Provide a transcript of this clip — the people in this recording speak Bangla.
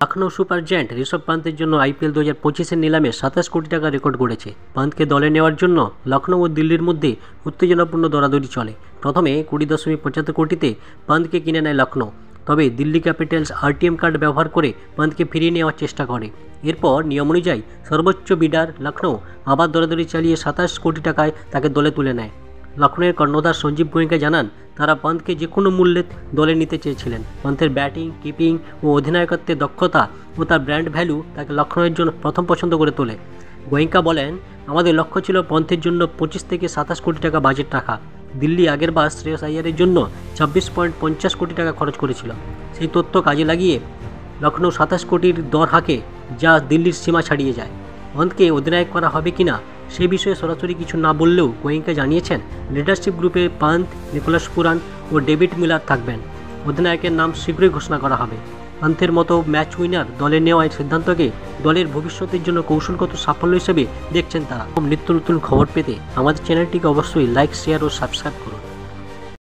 লখনৌ সুপার জায়ান্ট ঋষভ পান্তের জন্য আইপিএল 2025-এর নিলামে 27 কোটি টাকা রেকর্ড গড়েছে। পান্তকে দলে নেওয়ার জন্য লখনৌ ও দিল্লির মধ্যে উত্তেজনাপূর্ণ দরাদরি চলে। প্রথমে 20.75 কোটিতে পান্তকে কিনে নেয় লখনৌ, তবে দিল্লি ক্যাপিটালস আরটিএম কার্ড ব্যবহার করে পান্তকে ফিরিয়ে নেওয়ার চেষ্টা করে। এরপর নিয়ম অনুযায়ী সর্বোচ্চ বিডার লখনৌ আবার দরাদরি চালিয়ে 27 কোটি টাকায় তাকে দলে তুলে নেয়। লখনৌয়ের কর্ণধার সঞ্জীব গোয়েঙ্কা জানান, তারা পান্তকে যে কোনো মূল্যে দলে নিতে চেয়েছিলেন। পান্তের ব্যাটিং, কিপিং ও অধিনায়কত্বের দক্ষতা ও তার ব্র্যান্ড ভ্যালু তাকে লখনৌয়ের জন্য প্রথম পছন্দ করে তোলে। গোয়েঙ্কা বলেন, আমাদের লক্ষ্য ছিল পান্তের জন্য 25 থেকে 27 কোটি টাকা বাজেট রাখা। দিল্লি আগের বার শ্রেয়স আইয়ারের জন্য 26.50 কোটি টাকা খরচ করেছিল। সেই তথ্য কাজে লাগিয়ে লখনৌ 27 কোটির দর হাঁকে, যা দিল্লির সীমা ছাড়িয়ে যায়। পান্তকে অধিনায়ক করা হবে কিনা সে বিষয়ে সরাসরি কিছু না বললেও গোয়েঙ্কা জানিয়েছেন, লিডারশিপ গ্রুপে পান্ত, নিকোলাস পুরান ও ডেভিড মিলার থাকবেন। অধিনায়কের নাম শীঘ্রই ঘোষণা করা হবে। পান্তের মতো ম্যাচ উইনার দলে নেওয়ার সিদ্ধান্তকে দলের ভবিষ্যতের জন্য কৌশলগত সাফল্য হিসেবে দেখছেন তারা। নিত্য নতুন খবর পেতে আমাদের চ্যানেলটিকে অবশ্যই লাইক, শেয়ার ও সাবস্ক্রাইব করুন।